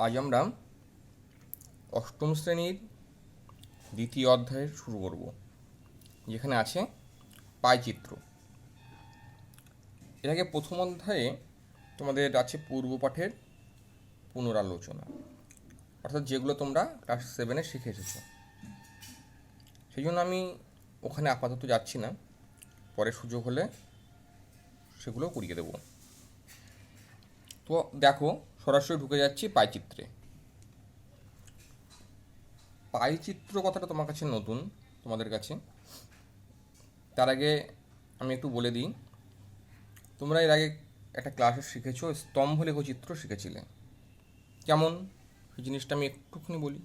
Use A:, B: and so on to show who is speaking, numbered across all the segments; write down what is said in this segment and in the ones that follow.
A: আজ আমরা অষ্টম শ্রেণীর দ্বিতীয় অধ্যায় শুরু করব, যেখানে আছে পাইচিত্র। এর আগে প্রথম অধ্যায়ে তোমাদের আছে পূর্বপাঠের পুনরালোচনা, অর্থাৎ যেগুলো তোমরা ক্লাস 7-এ শিখে এসেছো। সেই জন্য আমি ওখানে আপাতত যাচ্ছি না, পরে সুযোগ হলে সেগুলো করিয়ে দেবো। তো দেখো, সরাসরি ঢুকে যাচ্ছি পাইচিত্রে। পাইচিত্র কথাটা তোমার কাছে নতুন, তোমাদের কাছে। তার আগে আমি একটু বলে দিই, তোমরা এর আগে একটা ক্লাসে শিখেছো স্তম্ভ লেখচিত্র শিখেছিলে। কেমন এই জিনিসটা আমি একটুখানি বলি।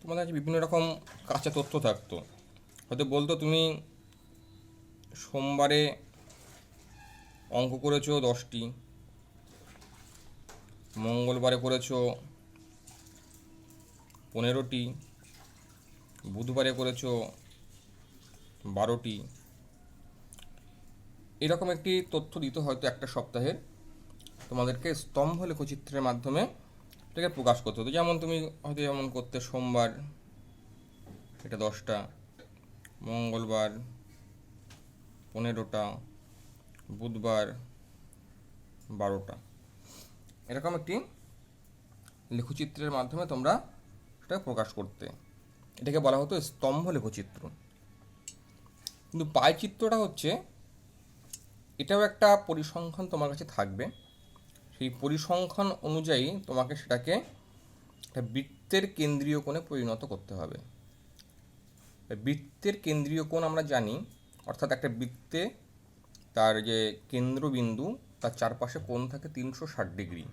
A: তোমাদের কাছে বিভিন্ন রকম কাঁচা তথ্য থাকতো। হয়তো বলতো তুমি সোমবারে অঙ্ক করেছো 10টি, মঙ্গলবারে করেছো 15টি, বুধবারে করেছো 12টি। এরকম একটি তথ্য দিত হয়তো একটা সপ্তাহের, তোমাদেরকে স্তম্ভ লেখচিত্রের মাধ্যমে এটাকে প্রকাশ করতে হতো। যেমন তুমি হয়তো যেমন করতে সোমবার এটা 10টা, মঙ্গলবার 15টা, বুধবার 12টা। এরকম একটি লেখচিত্রের মাধ্যমে তোমরা সেটা প্রকাশ করতে। এটাকে বলা হতো স্তম্ভ লেখচিত্র। কিন্তু পাইচিত্রটা হচ্ছে, এটাও একটা পরিসংখ্যান তোমার কাছে থাকবে। সেই পরিসংখ্যান অনুযায়ী তোমাকে সেটাকে একটা বৃত্তের কেন্দ্রীয় কোণে পরিণত করতে হবে। বৃত্তের কেন্দ্রীয় কোণ আমরা জানি, অর্থাৎ একটা বৃত্তে তার যে কেন্দ্রবিন্দু তার চারপাশে কোণ থাকে 360 ডিগ্রি।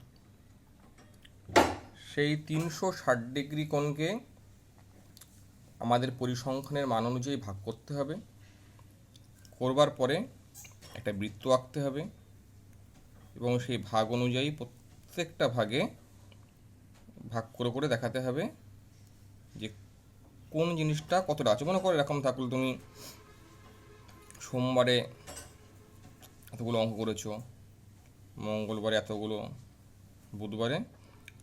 A: সেই 360 ডিগ্রি কোণকে আমাদের পরিসংখ্যানের মান অনুযায়ী ভাগ করতে হবে। করবার পরে একটা বৃত্ত আঁকতে হবে এবং সেই ভাগ অনুযায়ী প্রত্যেকটা ভাগে ভাগ করে করে দেখাতে হবে যে কোন জিনিসটা কতটা আছে। মনে করে এরকম থাকলো, তুমি সোমবারে এতগুলো অঙ্ক করেছো, মঙ্গলবারে এতগুলো, বুধবারে,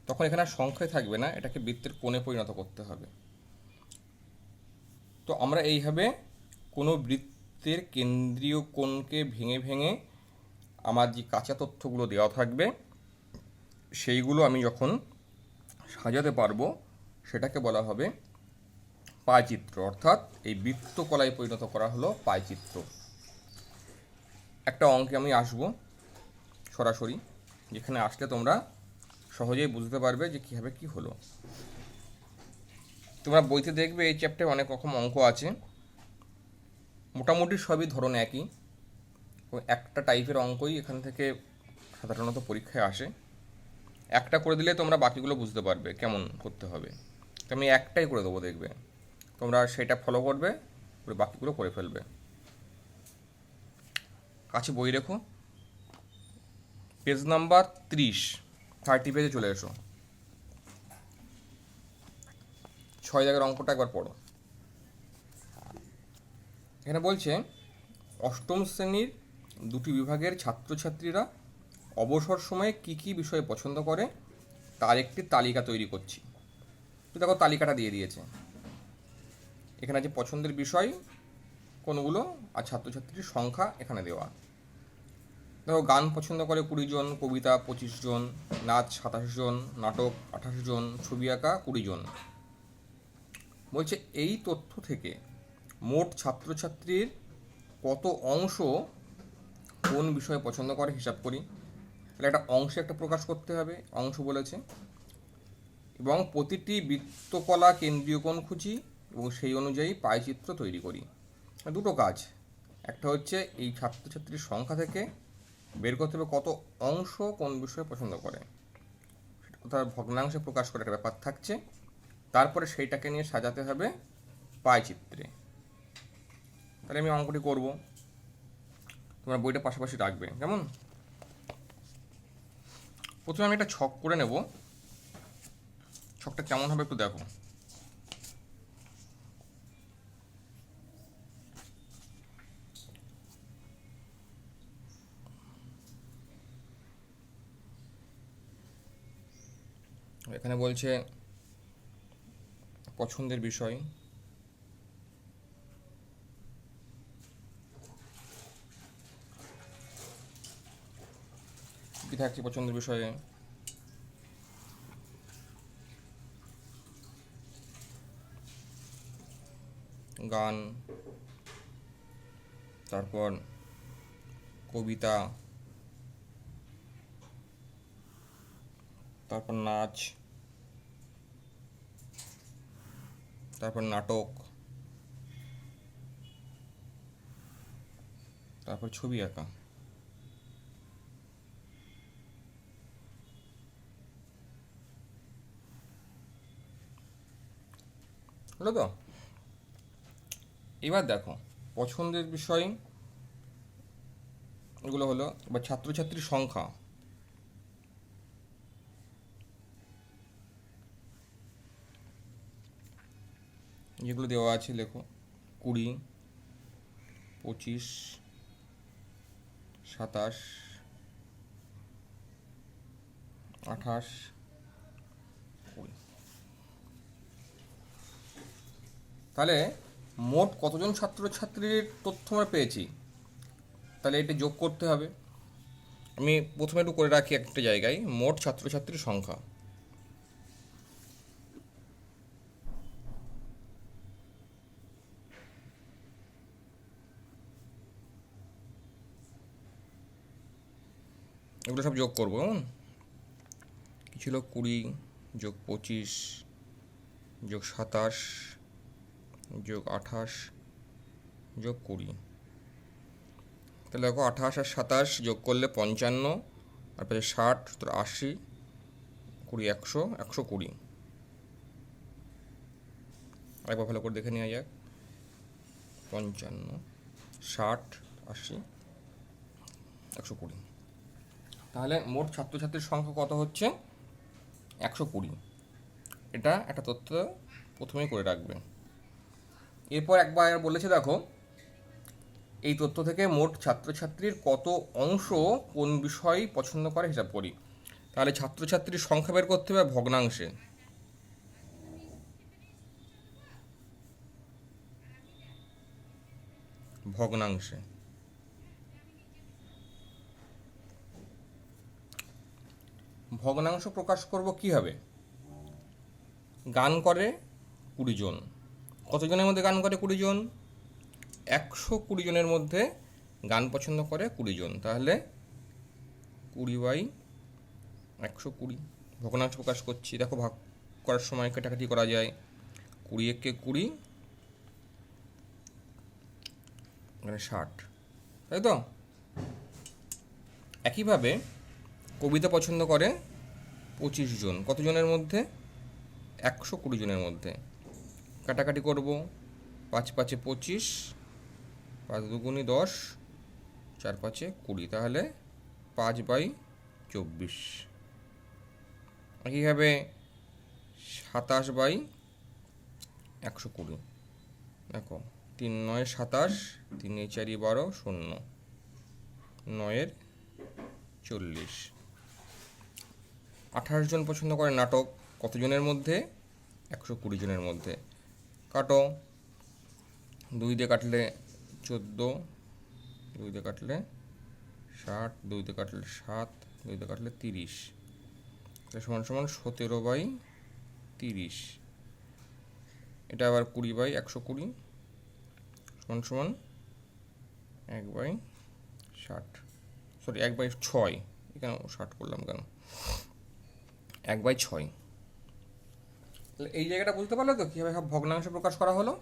A: তখন এখানে আর সংখ্যায় থাকবে না, এটাকে বৃত্তের কোণে পরিণত করতে হবে। তো আমরা এইভাবে কোনো বৃত্তের কেন্দ্রীয় কোণকে ভেঙে ভেঙে আমার যে কাঁচা তথ্যগুলো দেওয়া থাকবে সেইগুলো আমি যখন সাজাতে পারবো সেটাকে বলা হবে পাইচিত্র। অর্থাৎ এই বৃত্তকলায় পরিণত করা হলো পাইচিত্র। একটা অঙ্কে আমি আসবো সরাসরি, যেখানে আসলে তোমরা সহজেই বুঝতে পারবে যে কীভাবে কী হলো। তোমরা বইতে দেখবে এই চ্যাপ্টারে অনেক রকম অঙ্ক আছে, মোটামুটি সবই ধরন একই। একটা টাইপের অঙ্কই এখান থেকে সাধারণত পরীক্ষায় আসে। একটা করে দিলে তোমরা বাকিগুলো বুঝতে পারবে কেমন করতে হবে। তো আমি একটাই করে দেবো, দেখবে তোমরা সেটা ফলো করবে, বাকিগুলো করে ফেলবে। কাছে বই রেখো, পেজ নাম্বার 30 পেজে চলে এসো। 6 জায়গার অঙ্কটা একবার পড়ো। এখানে বলছে অষ্টম শ্রেণীর দুটি বিভাগের ছাত্রছাত্রীরা অবসর সময়ে কী কী বিষয় পছন্দ করে তার একটি তালিকা তৈরি করছি। তো দেখো তালিকাটা দিয়ে দিয়েছে। এখানে আছে পছন্দের বিষয় কোনগুলো আর ছাত্রছাত্রীর সংখ্যা এখানে দেওয়া। দেখো গান পছন্দ করে 20 জন, কবিতা 25 জন, নাচ 27 জন, নাটক 28 জন, ছবি আঁকা 20 জন। বলছে এই তথ্য থেকে মোট ছাত্রছাত্রীর কত অংশ কোন বিষয়ে পছন্দ করে হিসাব করি। তাহলে একটা অংশে একটা প্রকাশ করতে হবে, অংশ বলেছে, এবং প্রতিটি বৃত্তকলা কেন্দ্রীয় কোণ খুঁজি এবং সেই অনুযায়ী পাইচিত্র তৈরি করি। দুটো কাজ, একটা হচ্ছে এই ছাত্রছাত্রীর সংখ্যা থেকে বের করতে হবে কত অংশ কোন বিষয়ে পছন্দ করে, অর্থাৎ ভগ্নাংশে প্রকাশ করে একটা ব্যাপার থাকছে, তারপরে সেইটাকে নিয়ে সাজাতে হবে পাইচিত্রে। তাহলে আমি অঙ্কটি করব, তোমরা বইটা পাশাপাশি রাখবে। কেমন? প্রথমে আমি একটা ছক করে নেব। ছকটা কেমন হবে একটু দেখো। এখানে বলছে পছন্দের বিষয়, কি থাকছে পছন্দের বিষয়ে? গান, তারপর কবিতা, তারপর নাচ, তারপর নাটক, তারপর ছবি আঁকা। হলো তো? এবার দেখো পছন্দের বিষয় এগুলো হলো। এবার ছাত্রছাত্রীর সংখ্যা, যেগুলো দেওয়া আছে লেখো। 20, 25, 27, 28, 20। তাহলে মোট কতজন ছাত্রছাত্রীর তথ্য আমরা পেয়েছি, তাহলে এটা যোগ করতে হবে। আমি প্রথমে একটু করে রাখি একটা জায়গায়, মোট ছাত্রছাত্রীর সংখ্যা। এগুলো সব যোগ করবো। কি ছিল? 20 যোগ 25 যোগ 27 যোগ 28 যোগ 20। তাহলে দেখো 28 আর 27 যোগ করলে 55, আর পাশে 60, তোর 80, 20, 100, 120। একবার ভালো করে দেখে নেওয়া যাক। 55, 60, 80, 120। তাহলে মোট ছাত্রছাত্রীর সংখ্যা কত হচ্ছে? 120। এটা একটা তথ্য প্রথমেই করে রাখবে। এরপর একবার বলেছে দেখো, এই তথ্য থেকে মোট ছাত্রছাত্রীর কত অংশ কোন বিষয় পছন্দ করে হিসাব করি। তাহলে ছাত্রছাত্রীর সংখ্যা বের করতে হবে ভগ্নাংশে। ভগ্নাংশে ভগ্নাংশ প্রকাশ করব কিভাবে? গান করে 20 জন। কতজনের মধ্যে গান করে 20 জন? 120 জনের মধ্যে গান পছন্দ করে 20 জন। তাহলে 20/120 ভগ্নাংশ প্রকাশ করছি। দেখো ভাগ করার সময় কাটাকাটি করা যায়। 20 একে 20, মানে 60, তাই তো? একইভাবে কবিতা পছন্দ করে 25 জন। কতজনের মধ্যে? 120 জনের মধ্যে। কাটাকাটি করব। 5 5 25, 5 2 10, 4 5 20। তাহলে 5/24। একইভাবে 27/120। দেখো 3 9 27, 3 4 12, 0, 9 40। 28 জন পছন্দ করে নাটক। কতজনের মধ্যে? 120 জনের মধ্যে। কাটো। 2 দিয়ে কাটলে 14, 2 দিয়ে কাটলে 60, 2 দিয়ে কাটলে 7, 2 দিয়ে কাটলে 30। সমান সমান 17/30। এটা আবার 20/120 সমান সমান 1/60। সরি 1/6। এখানে 60 করলাম কেন? 1/6। এই জায়গাটা বুঝতে পারলে তো কীভাবে সব ভগ্নাংশ প্রকাশ করা হলো।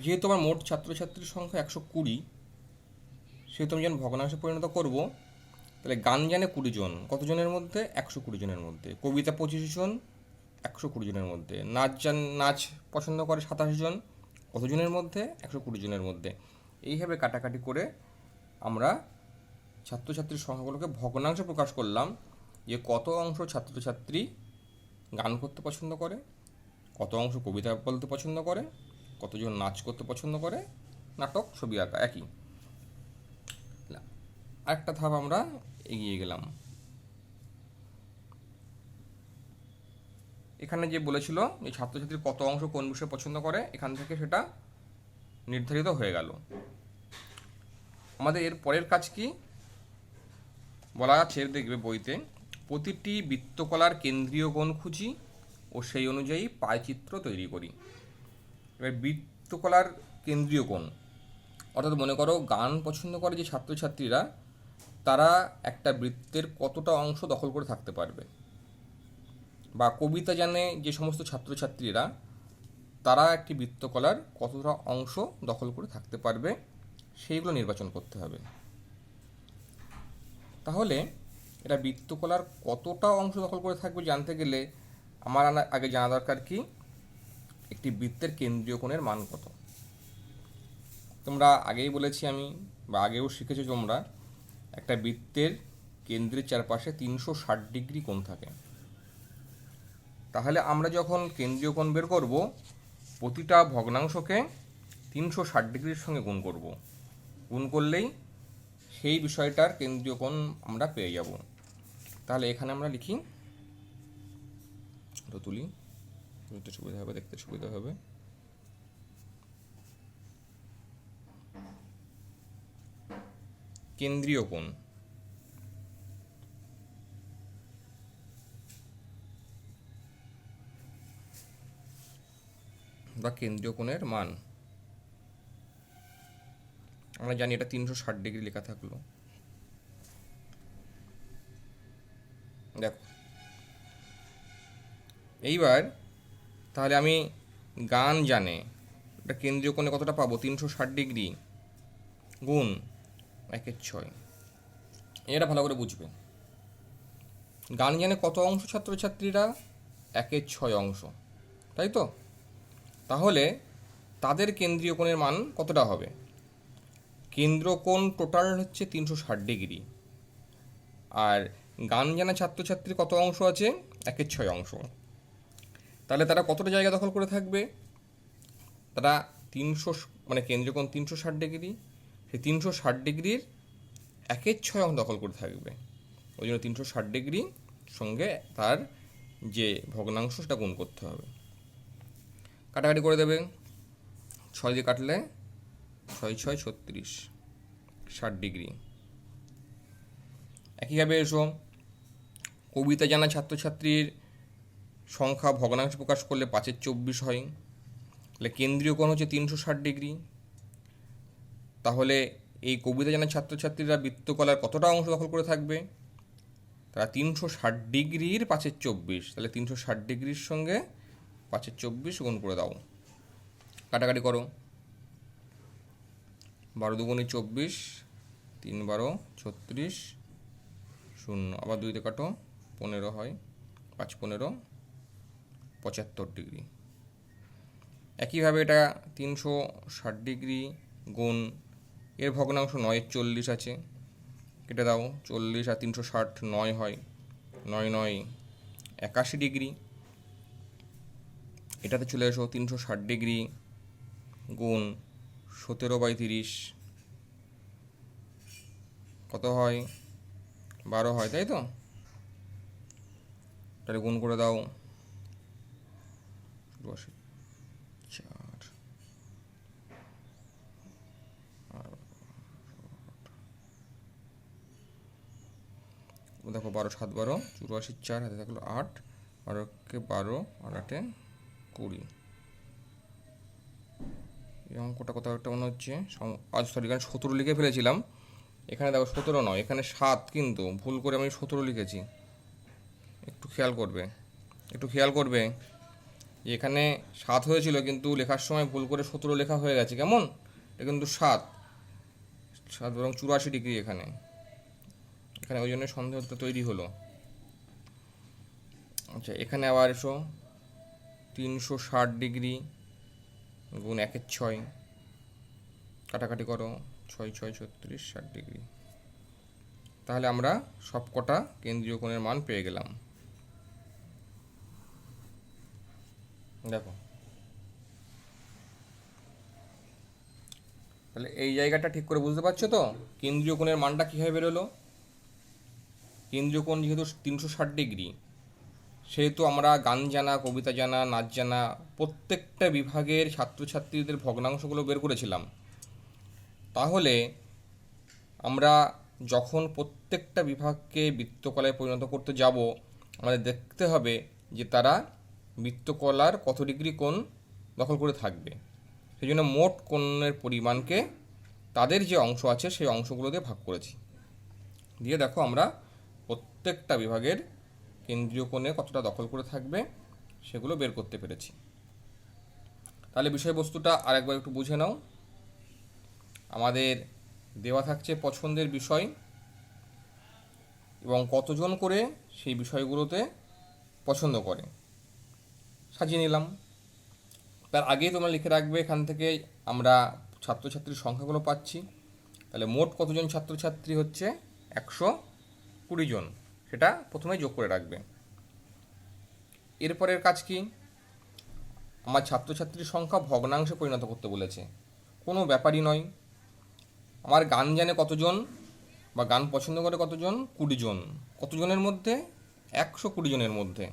A: যেহেতু আমার মোট ছাত্রছাত্রীর সংখ্যা 120, সেহেতু আমি যখন ভগ্নাংশে পরিণত করব, তাহলে গান জানে 20 জন। কতজনের মধ্যে? 120 জনের মধ্যে। কবিতা 25 জন, 120 জনের মধ্যে। নাচ পছন্দ করে 27 জন। কতজনের মধ্যে? 120 জনের মধ্যে। এইভাবে কাটাকাটি করে আমরা ছাত্রছাত্রীর সংখ্যাগুলোকে ভগ্নাংশে প্রকাশ করলাম, যে কত অংশ ছাত্রছাত্রী গান করতে পছন্দ করে, কত অংশ কবিতা বলতে পছন্দ করে, কতজন নাচ করতে পছন্দ করে, নাটক, ছবি আঁকা। একই আরেকটা ধাপ আমরা এগিয়ে গেলাম। এখানে যে বলেছিল যে ছাত্রছাত্রীর কত অংশ কোন বিষয় পছন্দ করে, এখান থেকে সেটা নির্ধারিত হয়ে গেল। আমাদের এর পরের কাজ কি বলা আছে, দেখবে বইতে, প্রতিটি বৃত্তকলার কেন্দ্রীয় কোণ খুঁজি ও সেই অনুযায়ী পায়চিত্র তৈরি করি। এবার বৃত্তকলার কেন্দ্রীয় কোণ অর্থাৎ মনে করো গান পছন্দ করে যে ছাত্রছাত্রীরা, তারা একটা বৃত্তের কতটা অংশ দখল করে থাকতে পারবে, বা কবিতা জানে যে সমস্ত ছাত্রছাত্রীরা, তারা একটি বৃত্তকলার কতটা অংশ দখল করে থাকতে পারবে, সেইগুলো নির্বাচন করতে হবে। তাহলে এটা বৃত্তকলার কতটা অংশ দখল করে থাকবে জানতে গেলে আমার আগে জানা দরকার কি একটি বৃত্তের কেন্দ্রীয় কোণের মান কত। তোমরা আগেই বলেছি আমি, বা আগেও শিখেছো তোমরা, একটা বৃত্তের কেন্দ্রের চারপাশে 360 ডিগ্রি কোণ থাকে। তাহলে আমরা যখন কেন্দ্রীয় কোণ বের করব, প্রতিটা ভগ্নাংশকে 360 ডিগ্রির সঙ্গে গুণ করব। গুণ করলেই সেই বিষয়টার কেন্দ্রীয় কোণ আমরা পেয়ে যাব। তাহলে এখানে আমরা লিখি, তো তুলি, বুঝতে সুবিধা হবে, দেখতে সুবিধা হবে। কেন্দ্রীয় কোণ বা কেন্দ্রীয় কোণের মান, আমরা জানি এটা 360 ডিগ্রি লেখা থাকলো। দেখো এইবার তাহলে আমি গান জানে এটা কেন্দ্রীয় কোণে কতটা পাবো, 360 ডিগ্রি গুণ 1/6। এটা ভালো করে বুঝবে। গান জানে কত অংশ ছাত্রছাত্রীরা, 1/6 অংশ, তাই তো? তাহলে তাদের কেন্দ্রীয় কোণের মান কতটা হবে? কেন্দ্র কোণ টোটাল হচ্ছে 360 ডিগ্রি, আর গান জানা ছাত্রছাত্রীর কত অংশ আছে, 1/6 অংশ। তাহলে তারা কতটা জায়গা দখল করে থাকবে? তারা 300, মানে কেন্দ্রীয় কোণ 360 ডিগ্রি, সেই 360 ডিগ্রির 1/6 অংশ দখল করে থাকবে। ওই জন্য 360 ডিগ্রি সঙ্গে তার যে ভগ্নাংশ সেটা গুণ করতে হবে। কাটাকাটি করে দেবে, 6 দিয়ে কাটলে 6 6 36, 60 ডিগ্রি। একইভাবে এসো, কবিতা জানা ছাত্রছাত্রীর সংখ্যা ভগ্নাংশ প্রকাশ করলে 5/24 হয়। তাহলে কেন্দ্রীয় কোণ হচ্ছে 360 ডিগ্রি। তাহলে এই কবিতা জানা ছাত্রছাত্রীরা বৃত্তকলার কতটা অংশ দখল করে থাকবে? তারা 360 ডিগ্রির 5/24, তাহলে 360 ডিগ্রির সঙ্গে 5/24 গুণ করে দাও। কাটাকাটি করো, 12 দুগুণে 24, 3 12 36, 0, আবার 2 দিয়ে কাটো, 15 হয়, 5 15 75 ডিগ্রি। একইভাবে এটা 360 ডিগ্রি গুণ এর ভগ্নাংশ 9/40 আছে, কেটে দাও, 40 আর 360 9 হয়, 9 9 81 ডিগ্রি। এটাতে চলে এসো, 360 ডিগ্রি গুণ 17/30 কত হয়, 12 হয়, তাই তো? তাহলে গুণ করে দাও, 4 দেখো, 12 7 12 84, 4 হাতে থাকলো 8, 12কে 12 আর 8 20। এই অঙ্কটা কোথাও একটা মনে হচ্ছে, সরি, এখানে 17 লিখে ফেলেছিলাম। এখানে দেখো 17 নয়, এখানে 7, কিন্তু ভুল করে আমি 17 লিখেছি। একটু খেয়াল করবে যে এখানে 7 হয়েছিল, কিন্তু লেখার সময় ভুল করে 17 লেখা হয়ে গেছে। কেমন? এটা কিন্তু 7 বরং 84 ডিগ্রি এখানে, ওই জন্য সন্দেহটা তৈরি হলো। আচ্ছা, এখানে আবার এসো, 360 ডিগ্রি গুণ 1/6, কাটাকাটি করো, 6 6 36, 60 ডিগ্রি। তাহলে আমরা সব কটা কেন্দ্রীয় কোণের মান পেয়ে গেলাম। দেখো, তাহলে এই জায়গাটা ঠিক করে বুঝতে পারছো তো, কেন্দ্রীয় কোণের মানটা কীভাবে বেরোলো? কেন্দ্রীয় কোণ যেহেতু 360 ডিগ্রি, সেহেতু আমরা গান জানা, কবিতা জানা, নাচ জানা প্রত্যেকটা বিভাগের ছাত্রছাত্রীদের ভগ্নাংশগুলো বের করেছিলাম। তাহলে আমরা যখন প্রত্যেকটা বিভাগকে বৃত্তকলায় পরিণত করতে যাব, আমাদের দেখতে হবে যে তারা বৃত্তকলার কত ডিগ্রি কোণ দখল করে থাকবে। সেই জন্য মোট কোণের পরিমাণকে তাদের যে অংশ আছে সেই অংশগুলো দিয়ে ভাগ করেছি, দিয়ে দেখো আমরা প্রত্যেকটা বিভাগের কেন্দ্রীয় কোণে কতটা দখল করে থাকবে সেগুলো বের করতে পেরেছি। তাহলে বিষয়বস্তুটা আরেকবার একটু বুঝে নাও। আমাদের দেওয়া থাকছে পছন্দের বিষয় এবং কতজন করে সেই বিষয়গুলোতে পছন্দ করে সাজিয়ে নিলাম। তার আগেই তোমরা লিখে রাখবে এখান থেকে আমরা ছাত্রছাত্রীর সংখ্যাগুলো পাচ্ছি। তাহলে মোট কতজন ছাত্রছাত্রী হচ্ছে 120 জন, সেটা প্রথমে যোগ করে রাখবে। এরপরের কাজ কি, আমার ছাত্রছাত্রীর সংখ্যা ভগ্নাংশে পরিণত করতে বলেছে। কোনো ব্যাপারই নয়, আমার গান জানে কতজন বা গান পছন্দ করে কতজন, 20 জন। কতজনের মধ্যে, 120 জনের মধ্যে।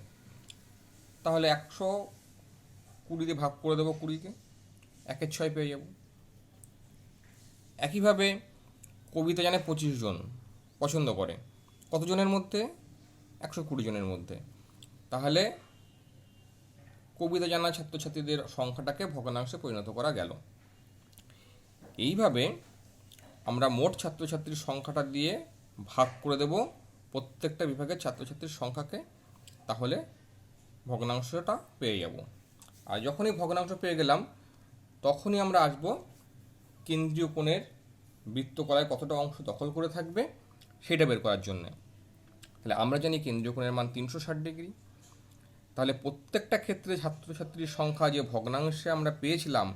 A: তাহলে 120 দিয়ে ভাগ করে দেবো 20কে, 1/6 পেয়ে যাব। একইভাবে কবিতা জানে 25 জন পছন্দ করে কতজনের মধ্যে, 120 জনের মধ্যে। তাহলে কবিতা জানা ছাত্রছাত্রীদের সংখ্যাটাকে ভগ্নাংশে পরিণত করা গেল। এইভাবে আমরা মোট ছাত্রছাত্রীর সংখ্যাটা দিয়ে ভাগ করে দেব প্রত্যেকটা বিভাগের ছাত্রছাত্রীর সংখ্যাকে, তাহলে ভগ্নাংশটা পেয়ে যাব। আর যখনই ভগ্নাংশ পেয়ে গেলাম তখনই আমরা আসব কেন্দ্রীয় কোণের বৃত্তকলায় কতটা অংশ দখল করে থাকবে সেটা বের করার জন্য। তাহলে আমরা জানি কেন্দ্রীয় কোণের মান 360 ডিগ্রি। তাহলে প্রত্যেকটা ক্ষেত্রে ছাত্রছাত্রীর সংখ্যা যে ভগ্নাংশে আমরা পেয়েছিলাম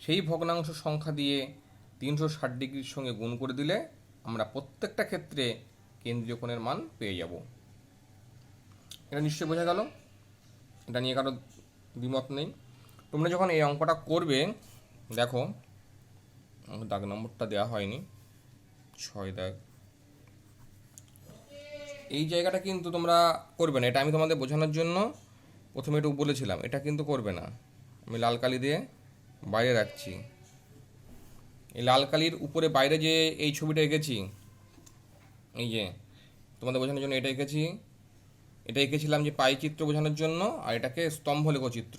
A: সেই ভগ্নাংশ সংখ্যা দিয়ে 360 ডিগ্রির সঙ্গে গুণ করে দিলে আমরা প্রত্যেকটা ক্ষেত্রে কেন্দ্রীয় কোণের মান পেয়ে যাব। এটা নিশ্চয়ই বোঝা গেল, এটা নিয়ে কারো দ্বিমত নেই। তোমরা যখন এই অঙ্কটা করবে, দেখো দাগ নম্বরটা দেওয়া হয়নি, 6 দাগ। এই জায়গাটা কিন্তু তোমরা করবে না, এটা আমি তোমাদের বোঝানোর জন্য প্রথমে একটু বলেছিলাম, এটা কিন্তু করবে না। আমি লাল কালি দিয়ে বাইরে রাখছি। এই লাল কালির উপরে বাইরে যে এই ছবিটা এঁকেছি, এই যে তোমাদের বোঝানোর জন্য এটা এঁকেছি, এটা এঁকেছিলাম যে পাই চিত্র বোঝানোর জন্য, আর এটাকে স্তম্ভ লেখচিত্র,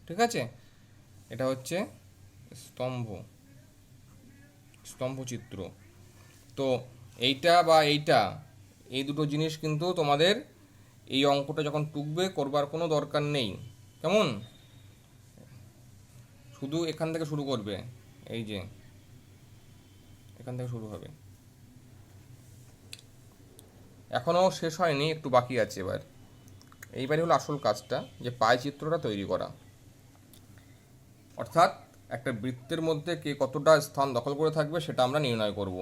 A: ঠিক আছে? এটা হচ্ছে স্তম্ভ চিত্র। তো এইটা বা এইটা, এই দুটো জিনিস কিন্তু তোমাদের এই অঙ্কটা যখন টুকবে করবার কোনো দরকার নেই, কেমন? শুধু এখান থেকে শুরু করবে, এই যে এখান থেকে শুরু হবে। এখনও শেষ হয়নি, একটু বাকি আছে। এইবারই হলো আসল কাজটা, যে পাই চিত্রটা তৈরি করা। অর্থাৎ একটা বৃত্তের মধ্যে কে কতটা স্থান দখল করে থাকবে সেটা আমরা নির্ণয় করব।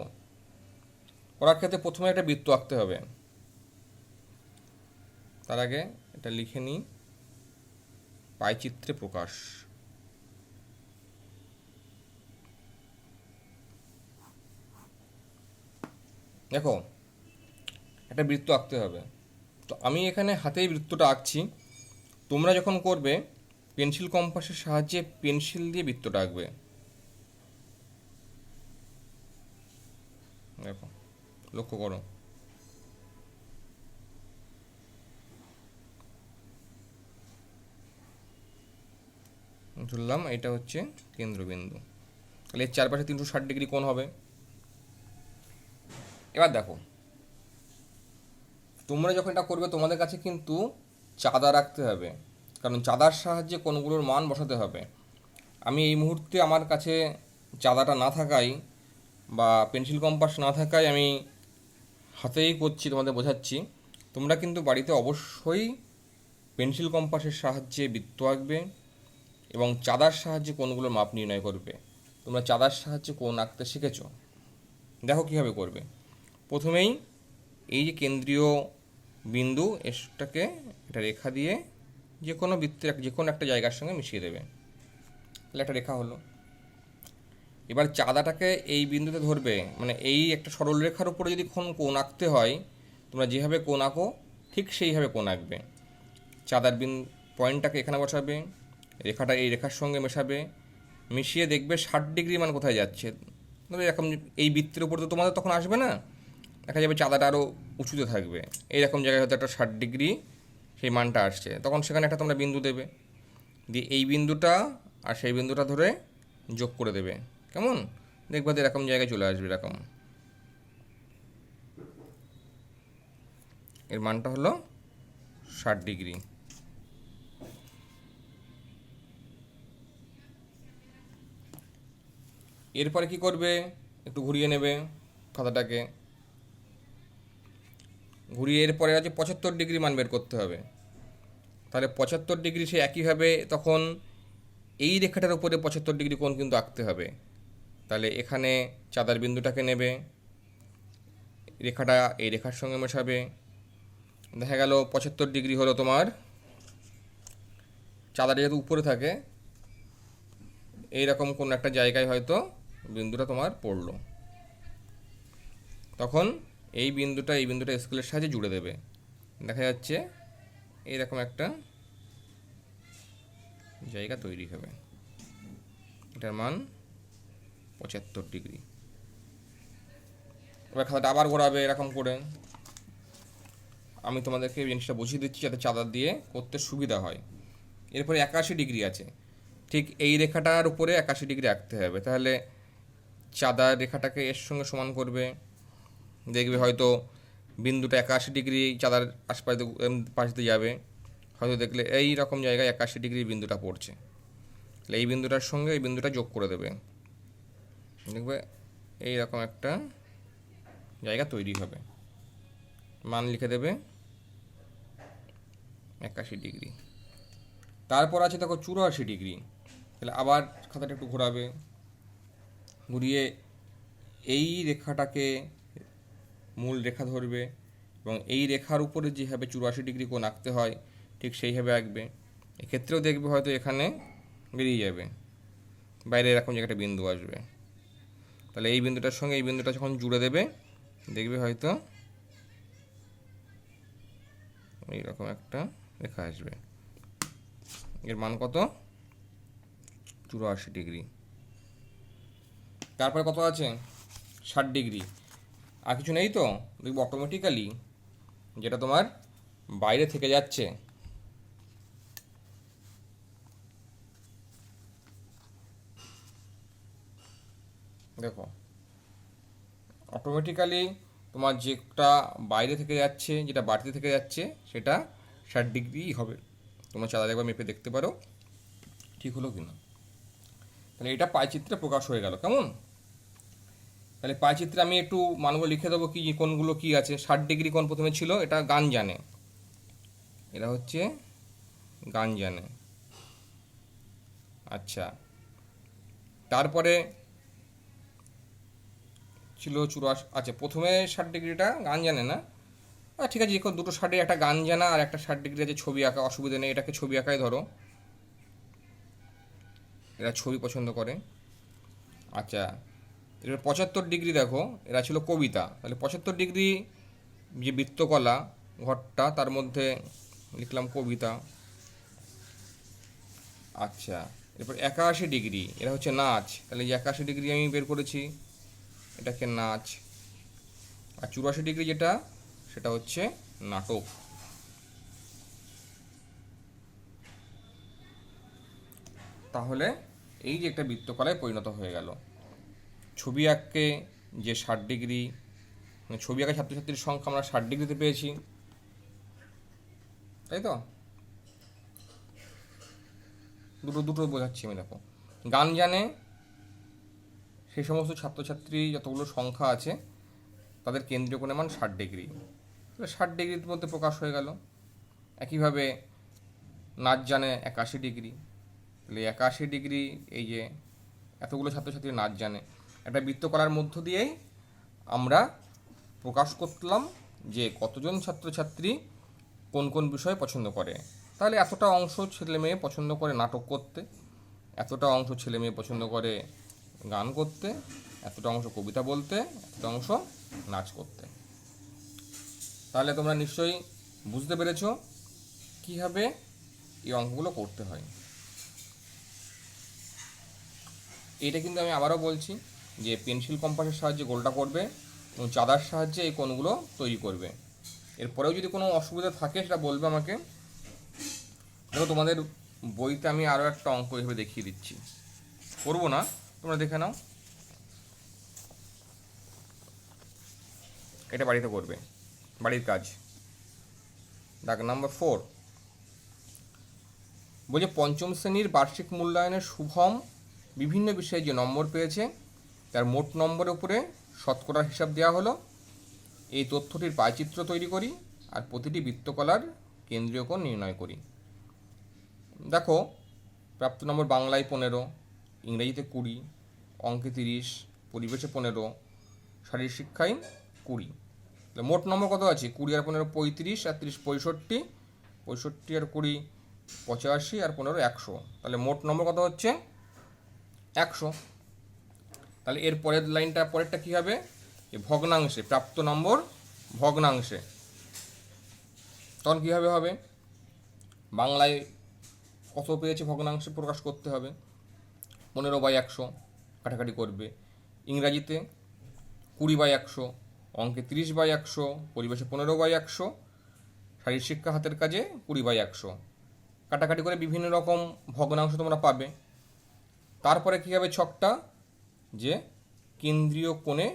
A: করার ক্ষেত্রে প্রথমে একটা বৃত্ত আঁকতে হবে। তার আগে এটা লিখে নিই, পাই চিত্রে প্রকাশ। দেখো একটা বৃত্ত আঁকতে হবে, তো আমি এখানে হাতেই বৃত্তটা আঁকছি। তোমরা যখন করবে পেন্সিল কম্পাসের সাহায্যে পেন্সিল দিয়ে বৃত্তটা আঁকবে। দেখো, লক্ষ্য করো। ধরলাম এটা হচ্ছে কেন্দ্রবিন্দু, তাহলে এর চারপাশে 360 ডিগ্রি কোণ হবে। এবার দেখো, তোমরা যখন এটা করবে তোমাদের কাছে কিন্তু চাঁদা রাখতে হবে, কারণ চাঁদার সাহায্যে কোণগুলোর মান বসাতে হবে। আমি এই মুহূর্তে আমার কাছে চাঁদাটা না থাকায় বা পেন্সিল কম্পাস না থাকায় আমি হাতেই করছি, তোমাদের বোঝাচ্ছি। তোমরা কিন্তু বাড়িতে অবশ্যই পেন্সিল কম্পাসের সাহায্যে বৃত্ত আঁকবে এবং চাঁদার সাহায্যে কোণগুলোর মাপ নির্ণয় করবে। তোমরা চাঁদার সাহায্যে কোণ আঁকতে শিখেছো, দেখো কীভাবে করবে। প্রথমেই এই যে কেন্দ্রীয় বিন্দু, এটাকে একটা রেখা দিয়ে যে কোনো বৃত্তের যে কোনো একটা জায়গার সঙ্গে মিশিয়ে দেবে, তাহলে একটা রেখা হলো। এবার চাঁদাটাকে এই বিন্দুতে ধরবে, মানে এই একটা সরল রেখার উপরে যদি কোণ আঁকতে হয়, তোমরা যেভাবে কোণ আঁকো ঠিক সেইভাবে কোণ আঁকবে। চাঁদার পয়েন্টটাকে এখানে বসাবে, রেখাটা এই রেখার সঙ্গে মেশাবে, মিশিয়ে দেখবে 60 ডিগ্রি মান কোথায় যাচ্ছে। এরকম এই বৃত্তের উপর তো তোমাদের তখন আসবে না, দেখা যাবে চাঁদাটা আরও উঁচুতে থাকবে, এইরকম জায়গায় হয়তো একটা 60 ডিগ্রি সেই মানটা আসছে, তখন সেখানে একটা তোমরা বিন্দু দেবে, দিয়ে এই বিন্দুটা আর সেই বিন্দুটা ধরে যোগ করে দেবে। কেমন দেখবে এরকম জায়গায় চলে আসবে, এরকম এর মানটা হলো 60 ডিগ্রি। এরপরে কি করবে, একটু ঘুরিয়ে নেবে খাতাটাকে, ঘুরিয়ে এরপরে আছে 75 ডিগ্রি মান বের করতে হবে। তাহলে 75 ডিগ্রি সে একইভাবে তখন এই রেখাটার উপরে 75 ডিগ্রি কোণ কিন্তু আঁকতে হবে। তাহলে এখানে চাঁদার বিন্দুটাকে নেবে, রেখাটা এই রেখার সঙ্গে মেশাবে, দেখা গেল 75 ডিগ্রি হলো তোমার, চাঁদাটা যেহেতু উপরে থাকে এইরকম কোন একটা জায়গায় হয়তো বিন্দুটা তোমার পড়লো, তখন এই বিন্দুটা স্কেলের সাহায্যে জুড়ে দেবে, দেখা যাচ্ছে এইরকম একটা জায়গা তৈরি হবে, এটার মান 75 ডিগ্রি। এবার খাতাটা আবার ঘোরাবে এরকম করে, আমি তোমাদেরকে এই জিনিসটা বুঝিয়ে দিচ্ছি যাতে চাঁদা দিয়ে করতে সুবিধা হয়। এরপরে 81 ডিগ্রি আছে, ঠিক এই রেখাটার উপরে 81 ডিগ্রি আঁকতে হবে। তাহলে চাঁদার রেখাটাকে এর সঙ্গে সমান করবে, দেখবে হয়তো বিন্দুটা 81 ডিগ্রি চাঁদার পাশ দিয়ে যাবে, হয়তো দেখলে এই রকম জায়গায় 81 ডিগ্রি বিন্দুটা পড়ছে, তাহলে এই বিন্দুটার সঙ্গে এই বিন্দুটা যোগ করে দেবে, দেখবে এই রকম একটা জায়গা তৈরি হবে, মান লিখে দেবে 81 ডিগ্রি। তারপর আছে দেখো 84 ডিগ্রি, তাহলে আবার খাতাটা একটু ঘোরাবে, ঘুরিয়ে এই রেখাটাকে মূল রেখা ধরবে এবং এই রেখার উপরে যেভাবে 84 ডিগ্রি কোণ আঁকতে হয় ঠিক সেইভাবে আঁকবে। এক্ষেত্রেও দেখবে হয়তো এখানে বেরিয়ে যাবে, বাইরে এরকম জায়গাটা বিন্দু আসবে, তাহলে এই বিন্দুটার সঙ্গে এই বিন্দুটা যখন জুড়ে দেবে দেখবে হয়তো এইরকম একটা রেখা আসবে, এর মান কত 84 ডিগ্রি। তারপরে কত আছে 60 ডিগ্রি, আর কিছু নেই তো, দেখবো অটোমেটিক্যালি যেটা তোমার বাইরে থেকে যাচ্ছে, দেখো অটোমেটিক্যালি তোমার যেটা বাইরে থেকে যাচ্ছে, যেটা বাড়িতে থেকে যাচ্ছে সেটা 60 ডিগ্রি হবে। তোমরা চাঁদা একবার মেপে দেখতে পারো ঠিক হলো কিনা। তাহলে এটা পাইচিত্রে প্রকাশ হয়ে গেল। কেমন, তাহলে পাইচিত্রে আমি একটু মানগুলো লিখে দেবো, কি কোনগুলো কি আছে। 60 ডিগ্রি কোণ প্রথমে ছিল, এটা গান জানে, এটা হচ্ছে গান জানে। আচ্ছা, তারপরে ছিল 84, আচ্ছা প্রথমে 60 ডিগ্রিটা গান জানে না, ঠিক আছে, দেখো দুটো 60, একটা গান জানা আর একটা 60 ডিগ্রি আছে ছবি আঁকা, অসুবিধা নেই, এটাকে ছবি আঁকায় ধরো, এরা ছবি পছন্দ করে। আচ্ছা, এবার 75 ডিগ্রি দেখো, এরা ছিল কবিতা, তাহলে 75 ডিগ্রি যে বৃত্তকলা ঘরটা তার মধ্যে লিখলাম কবিতা। আচ্ছা, এরপর 81 ডিগ্রি এরা হচ্ছে নাচ, তাহলে যে 81 ডিগ্রি আমি বের করেছি এটাকে নাচ। আর 84 ডিগ্রি যেটা সেটা হচ্ছে নাটক। তাহলে এই যে একটা বৃত্তকলায় পরিণত হয়ে গেল। ছবি আঁককে যে 60 ডিগ্রি, মানে ছবি আঁকা ছাত্রছাত্রীর সংখ্যা আমরা 60 ডিগ্রিতে পেয়েছি, তাই তো। দুটো বোঝাচ্ছি আমি, দেখো গান জানে সেই সমস্ত ছাত্রছাত্রী যতগুলো সংখ্যা আছে তাদের কেন্দ্রীয় কোণের মান 60 ডিগ্রি, তাহলে 60 ডিগ্রির মধ্যে প্রকাশ হয়ে গেল। একইভাবে নাচ জানে 81 ডিগ্রি, তাহলে 81 ডিগ্রি এই যে এতগুলো ছাত্রছাত্রী নাচ জানে, একটা বৃত্তকলার মধ্য দিয়েই আমরা প্রকাশ করলাম যে কতজন ছাত্রছাত্রী কোন কোন বিষয় পছন্দ করে। তাহলে এতটা অংশ ছেলে মেয়ে পছন্দ করে নাটক করতে, এতটা অংশ ছেলে মেয়ে পছন্দ করে গান করতে, এতটা অংশ কবিতা বলতে, এতটা অংশ নাচ করতে। তাহলে তোমরা নিশ্চয়ই বুঝতে পেরেছো কীভাবে এই অঙ্কগুলো করতে হয়। এটা কিন্তু আমি আবারও বলছি যে পেন্সিল কম্পাসের সাহায্যে গোলটা করবে এবং চাঁদার সাহায্যে এই কোণগুলো তৈরি করবে। এরপরেও যদি কোনো অসুবিধা থাকে সেটা বলবে আমাকে। দেখো তোমাদের বইতে আমি আরও একটা অঙ্ক এভাবে দেখিয়ে দিচ্ছি, করবো না, তোমরা দেখে নাও। এটা বাড়িতে করবে, বাড়ির কাজ। দাগ নাম্বার 4 বলছে পঞ্চম শ্রেণীর বার্ষিক মূল্যায়নের শুভম বিভিন্ন বিষয়ে যে নম্বর পেয়েছে তার মোট নম্বরের উপরে শতকরার হিসাব দেওয়া হলো। এই তথ্যটির পায়চিত্র তৈরি করি আর প্রতিটি বৃত্তকলার কেন্দ্রীয় কোণ নির্ণয় করি। দেখো, প্রাপ্ত নম্বর বাংলায় 15, ইংরেজিতে 20, অঙ্কে 30, পরিবেশে 15, শারীরিক শিক্ষায় 20। তাহলে মোট নম্বর কত আছে? 20 আর 15 35, আর 30 65, 65 আর 20 85, আর 15 100। তাহলে মোট নম্বর কত হচ্ছে? 100। তাহলে এর পরের লাইনটা, পরেরটা কী হবে? যে ভগ্নাংশে, প্রাপ্ত নম্বর ভগ্নাংশে। তখন কীভাবে হবে? বাংলায় কত পেয়েছে ভগ্নাংশে প্রকাশ করতে হবে, 15/100 কাটাকাটি করবে। ইংরাজিতে 20/100, অঙ্কে 30/100, পরিবেশে 15/100, শারীরিক শিক্ষা হাতের কাজে 20/100 কাটাকাটি করে বিভিন্ন রকম ভগ্নাংশ তোমরা পাবে। তারপরে কী হবে ছকটা? যে কেন্দ্রীয় কোণে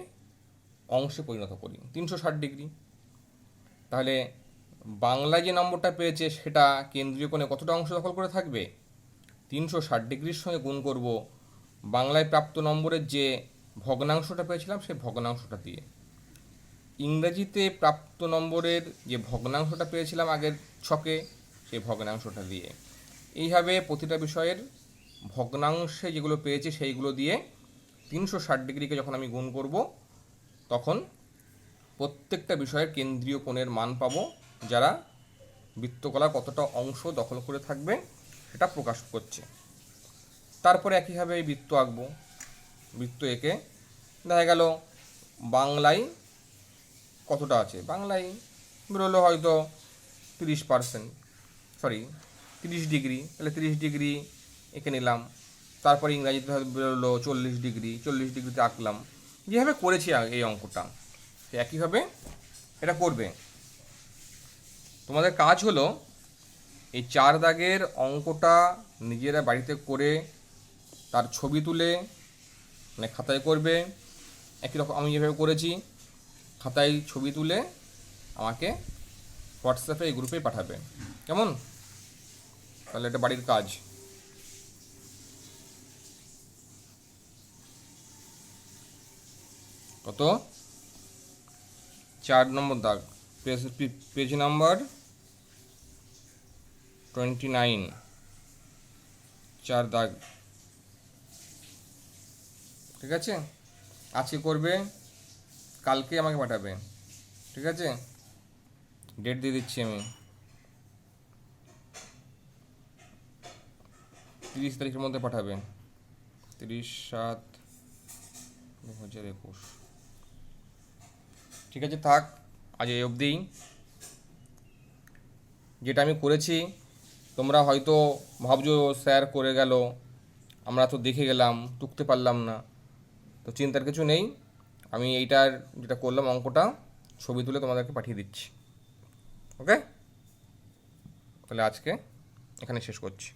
A: অংশে পরিণত করি 360 ডিগ্রি। তাহলে বাংলায় যে নম্বরটা পেয়েছে সেটা কেন্দ্রীয় কোণে কতটা অংশ দখল করে থাকবে? 360 ডিগ্রির সঙ্গে গুণ করব বাংলায় প্রাপ্ত নম্বরের যে ভগ্নাংশটা পেয়েছিলাম সেই ভগ্নাংশটা দিয়ে। ইংরেজিতে প্রাপ্ত নম্বরের যে ভগ্নাংশটা পেয়েছিলাম আগের ছকে সেই ভগ্নাংশটা দিয়ে। এইভাবে প্রতিটা বিষয়ের ভগ্নাংশে যেগুলো পেয়েছি সেইগুলো দিয়ে 360 ডিগ্রিকে যখন আমি গুণ করব তখন প্রত্যেকটা বিষয়ের কেন্দ্রীয় কোণের মান পাবো, যারা বৃত্তকলার কতটা অংশ দখল করে থাকবে সেটা প্রকাশ করছে। তারপরে একইভাবে এই বৃত্ত আঁকবো। বৃত্ত এঁকে দেখা গেল বাংলায় কতটা আছে, বাংলায় বেরোলো হয়তো 30%, 30 ডিগ্রি। তাহলে 30 ডিগ্রি এঁকে নিলাম। তারপরে ইংরাজিতে হয়তো বেরোলো 40 ডিগ্রি, 40 ডিগ্রিতে আঁকলাম। যেভাবে করেছি এই অঙ্কটা একইভাবে এটা করবে। তোমাদের কাজ হলো এই 4 দাগের অঙ্কটা নিজেরা বাড়িতে করে তার ছবি তুলে মানে খাতায় করবে। একই রকম আমি যেভাবে করেছি খাতায় ছবি তুলে আমাকে হোয়াটসঅ্যাপে এই গ্রুপে পাঠাবে, কেমন? তাহলে এটা বাড়ির কাজ। কত? 4 নম্বর দাগ, পেজ নাম্বার 29, 4 দাগ। ঠিক আছে, আজকে করবে, কালকে আমাকে পাঠাবে। ঠিক আছে, ডেট দিয়ে দিচ্ছি আমি, 30 তারিখের মধ্যে পাঠাবে, 30/7/2021। ঠিক আছে, থাক আজ এই অবধিই। যেটা আমি করেছি তোমরা হয়তো ভাবছো স্যার করে গেল, আমরা তো দেখে গেলাম, টুকতে পারলাম না। তো চিন্তার কিছু নেই, আমি এইটার যেটা করলাম অঙ্কটা ছবি তুলে তোমাদেরকে পাঠিয়ে দিচ্ছি। ওকে, তাহলে আজকে এখানে শেষ করছি।